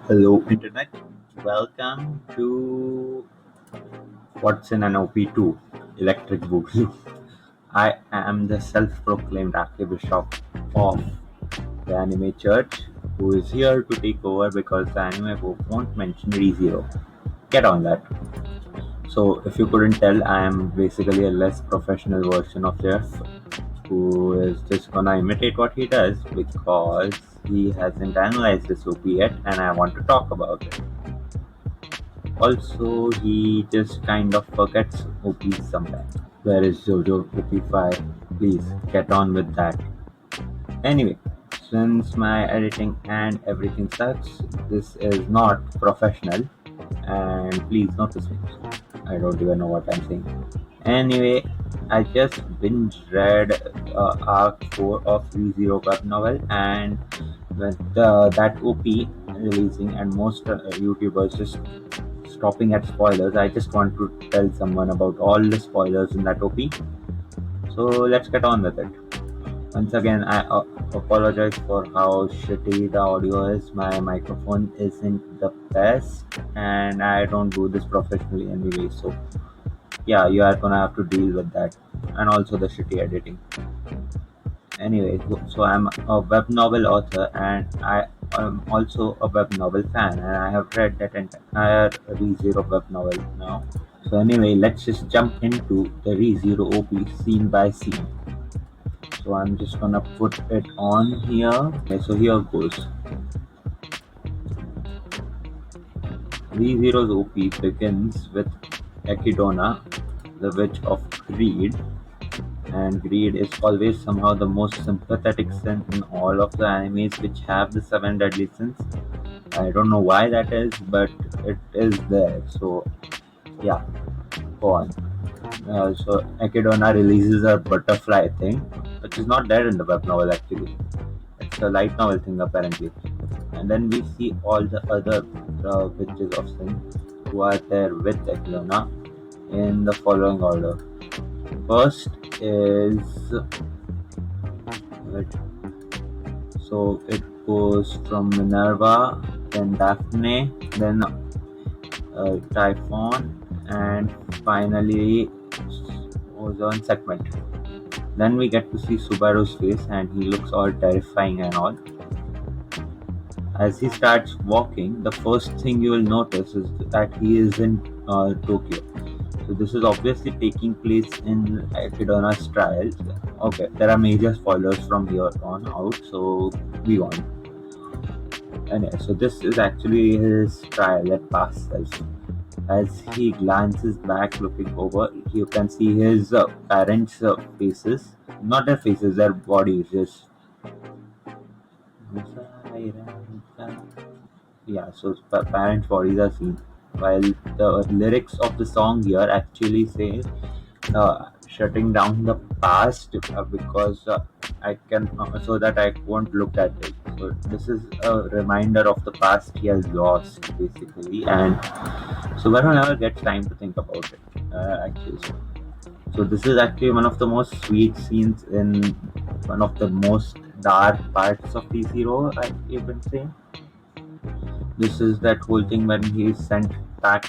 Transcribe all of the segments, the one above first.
Hello, Internet. Welcome to What's in an OP2 Electric Boogaloo. I am the self proclaimed archbishop of the anime church who is here to take over because the anime book won't mention ReZero. Get on that. So, if you couldn't tell, I am basically a less professional version of Geoff who is just gonna imitate what he does because he hasn't analyzed this OP yet and I want to talk about it. Also, he just kind of forgets OPs sometimes. Where is JoJo OP5? Please get on with that. Anyway, since my editing and everything sucks, this is not professional and please notice me. I don't even know what I'm saying. Anyway, I just binge read Arc 4 of ReZero web novel and with that OP releasing and most YouTubers just stopping at spoilers, I just want to tell someone about all the spoilers in that OP. So let's get on with it. Once again, I apologize for how shitty the audio is. My microphone isn't the best, and I don't do this professionally anyway. So yeah, you are gonna have to deal with that, and also the shitty editing. Anyway, so I'm a web novel author, and I am also a web novel fan, and I have read that entire ReZero web novel now. So anyway, let's just jump into the ReZero OP scene by scene. So I'm just gonna put it on here. Okay, so here goes. ReZero's OP begins with Echidna, the witch of greed, and greed is always somehow the most sympathetic sin in all of the animes which have the seven deadly sins. I don't know why that is, but it is there. So yeah, go on. So Echidna releases a butterfly thing, which is not there in the web novel actually. It's a light novel thing apparently. And then we see all the other witches of sin who are there with Echidna in the following order. First is so it goes from Minerva, then Daphne, then Typhon, and finally Ozone segment. Then we get to see Subaru's face, and he looks all terrifying and all. As he starts walking, the first thing you will notice is that he is in Tokyo. So this is obviously taking place in Echidna's trials. Okay, there are major spoilers from here on out, so we on. Anyway, so this is actually his trial at past self. As he glances back, looking over, you can see his parents' faces. Not their faces, their bodies. Just yeah. So parents' bodies are seen, while the lyrics of the song here actually say shutting down the past because I can so that I won't look at it. So this is a reminder of the past he has lost basically, and so Varun never gets time to think about it. Actually, so this is actually one of the most sweet scenes in one of the most dark parts of the zero. I even say this is that whole thing when he is sent back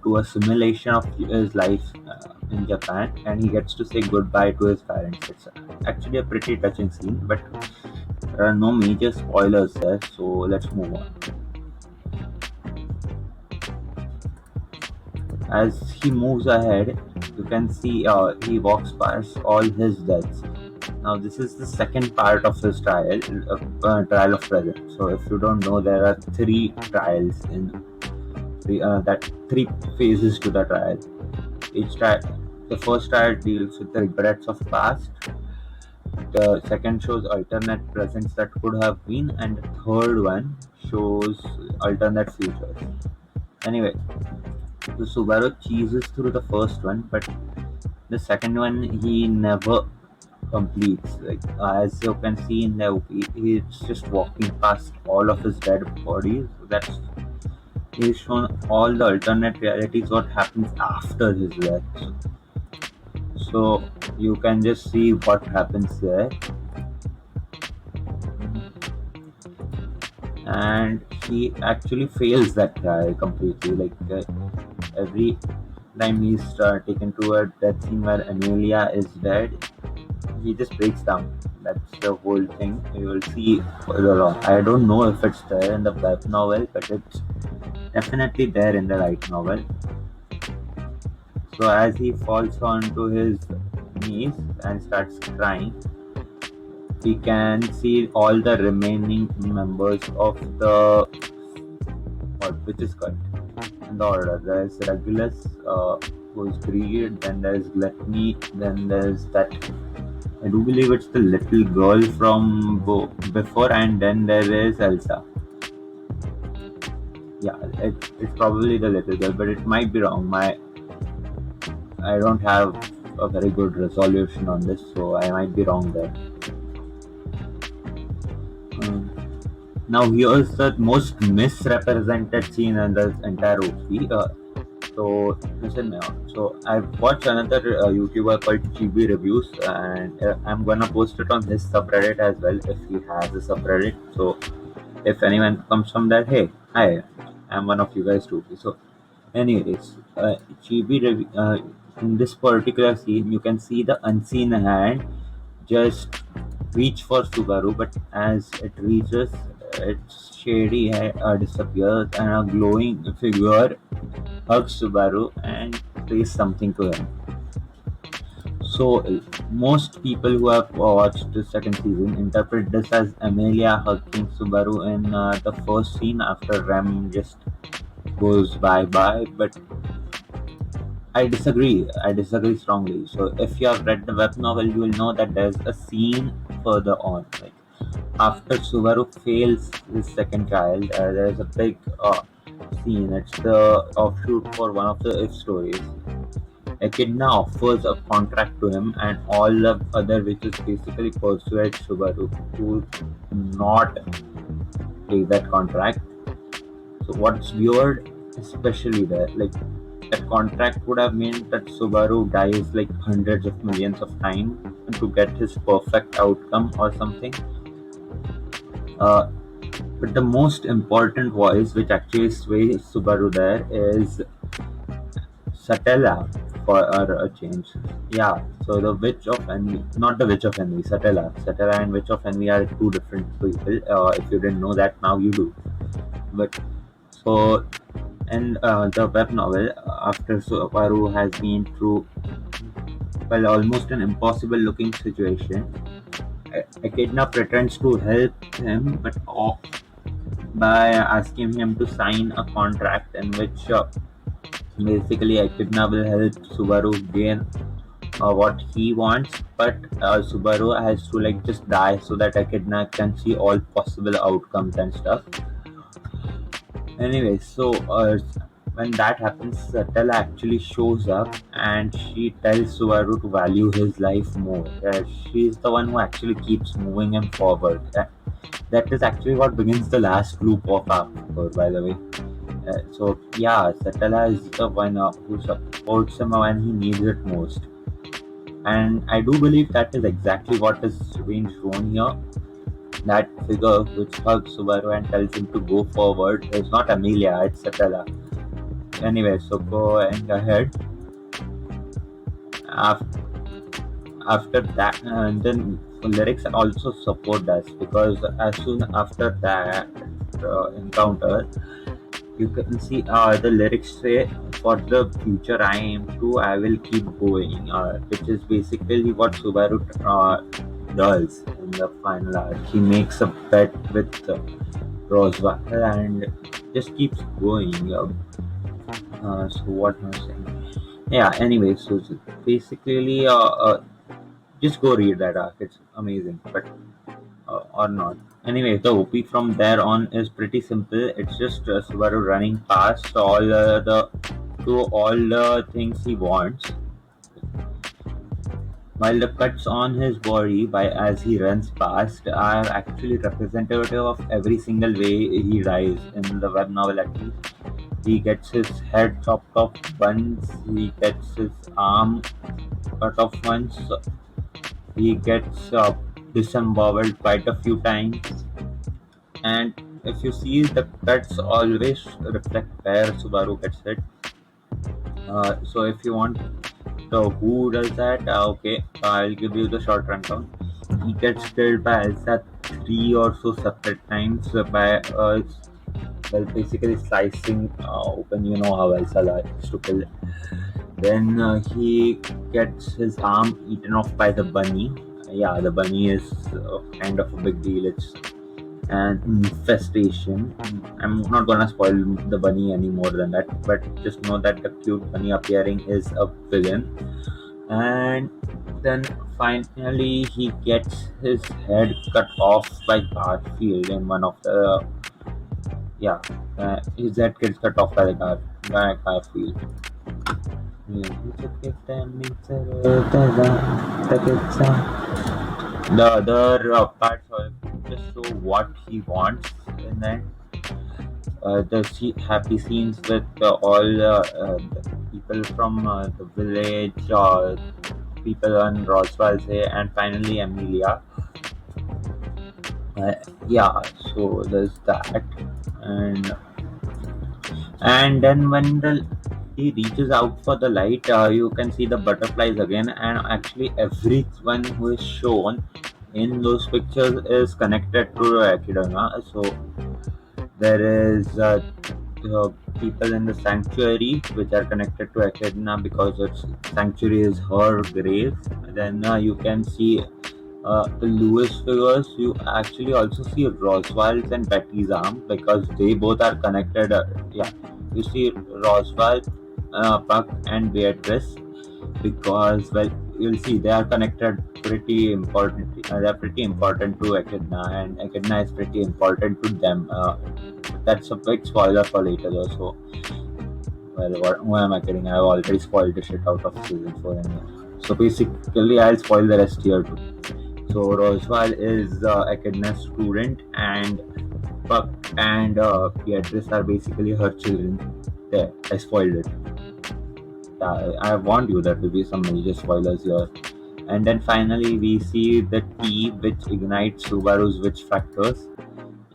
to a simulation of his life in Japan, and he gets to say goodbye to his parents. It's actually a pretty touching scene, but there are no major spoilers there, so let's move on. As he moves ahead, you can see he walks past all his deaths. Now, this is the second part of his trial of present. So, if you don't know, there are three trials in that three phases to the trial. Each trial, the first trial deals with the regrets of past. The second shows alternate presents that could have been, and the third one shows alternate futures. Anyway, so Subaru cheeses through the first one, but the second one he never completes. Like as you can see in the OP, he's just walking past all of his dead bodies. That's he's shown all the alternate realities, what happens after his death. So you can just see what happens there. and he actually fails that guy completely. Like every time he's taken to a death scene where Amelia is dead, he just breaks down. That's the whole thing. You will see further on. I don't know if it's there in the web novel, but it's definitely there in the light novel. So as he falls onto his knees and starts crying, we can see all the remaining members of the which is called in the order. There's Regulus, who is greed, then there's Gluttony, then there's that. I do believe it's the little girl from before, and then there is Elsa. Yeah, it's probably the little girl, but it might be wrong. I don't have a very good resolution on this, so I might be wrong there. Um, Now here's the most misrepresented scene in the entire OP. So listen now. So I've watched another YouTuber called GB Reviews, and I'm gonna post it on his subreddit as well if he has a subreddit. So if anyone comes from there, hey, hi, I'm one of you guys too. So anyways, GB in this particular scene, you can see the unseen hand just reach for Subaru, but as it reaches, its shady hair disappears, and a glowing figure hugs Subaru and says something to him. So, most people who have watched the second season interpret this as Amelia hugging Subaru in the first scene after Rem just goes bye bye, but I disagree. I disagree strongly. So, if you have read the web novel, you will know that there's a scene further on. Like after Subaru fails his second child, there's a big scene. It's the offshoot for one of the if stories. Echidna offers a contract to him, and all the other witches basically persuade Subaru to not take that contract. So what's weird, especially there, like that contract would have meant that Subaru dies like hundreds of millions of times to get his perfect outcome or something. Uh, but the most important voice, which actually sways Subaru there, is Satella for a change. Yeah, so the Witch of Envy, not the Witch of Envy, Satella. Satella and Witch of Envy are two different people. If you didn't know that, now you do. But so, in the web novel, after Subaru has been through, well, almost an impossible looking situation, Echidna pretends to help him, but by asking him to sign a contract in which basically Echidna will help Subaru gain what he wants, but Subaru has to like just die so that Echidna can see all possible outcomes and stuff. Anyway, so when that happens, Satella actually shows up and she tells Subaru to value his life more. She's the one who actually keeps moving him forward. That is actually what begins the last loop of After, by the way. So yeah, Satella is the one who supports him when he needs it most. And I do believe that is exactly what is being shown here. That figure which hugs Subaru and tells him to go forward is not Amelia, it's Satella. Anyway, so going ahead. After, after that, and then lyrics also support us because as soon after that encounter, you can see the lyrics say, "For the future I am true, I will keep going," which is basically what Subaru does in the final arc. He makes a bet with Roswell and just keeps going. So what am I saying? Yeah. Anyway, so basically, just go read that arc. It's amazing, but or not. Anyway, the OP from there on is pretty simple. It's just Subaru running past all the things he wants, while the cuts on his body by as he runs past are actually representative of every single way he dies in the web novel. At least he gets his head chopped off once, he gets his arm cut off once, he gets disemboweled quite a few times, and if you see, the cuts always reflect where Subaru gets hit. So if you want the who does that, okay, I'll give you the short rundown. He gets killed by Elsa three or so separate times by well, basically slicing open. You know how Elsa likes to kill. Then he gets his arm eaten off by the bunny. Yeah, the bunny is kind of a big deal. It's an infestation. I'm not gonna spoil the bunny any more than that, but just know that the cute bunny appearing is a villain. And then finally, he gets his head cut off by Garfield in one of the yeah, his head gets cut off by the Garfield. The other parts are just show what he wants, and then happy scenes with all the people from the village, people on Roswell, say, and finally Amelia. Uh, yeah, so there's that, and then when he reaches out for the light, you can see the butterflies again, and actually everyone who is shown in those pictures is connected to Echidna. So there is people in the sanctuary which are connected to Echidna because its sanctuary is her grave. Then you can see the Lewis figures. You actually also see Roswell's and Betty's arm because they both are connected. Yeah, you see Roswell, Puck, and Beatrice because, well, you'll see they are connected pretty important. They're pretty important to Echidna, and Echidna is pretty important to them. That's a big spoiler for later, though. So, well, who am I kidding? I've already spoiled the shit out of season 4 anyway. So basically, I'll spoil the rest here too. So Roswell is Echidna's student, and Puck and Beatrice are basically her children. There, I spoiled it. I warned you there will be some major spoilers here. And then finally, we see the T which ignites Subaru's witch factors,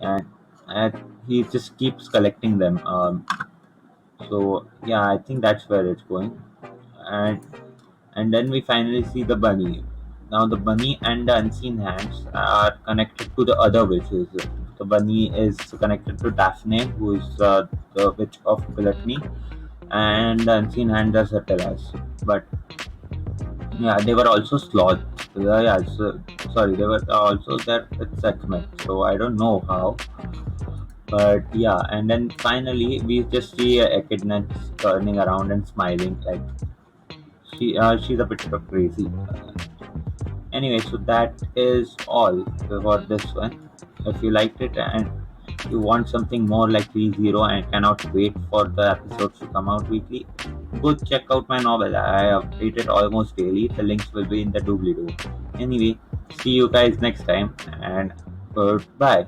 and, he just keeps collecting them. So yeah, I think that's where it's going. And then we finally see the bunny. Now the bunny and the unseen hands are connected to the other witches. The bunny is connected to Daphne, who is the witch of gluttony, and the unseen hands are Satiras. But yeah, they were also sloth. Yeah, so, sorry, they were also there with Sekhmet. So I don't know how. But yeah, and then finally we just see Echidna turning around and smiling like she's a bit of crazy. Anyway, so that is all for this one. If you liked it and you want something more like ReZero and cannot wait for the episodes to come out weekly, go check out my novel. I update it almost daily. The links will be in the doobly doo. Anyway, see you guys next time, and goodbye.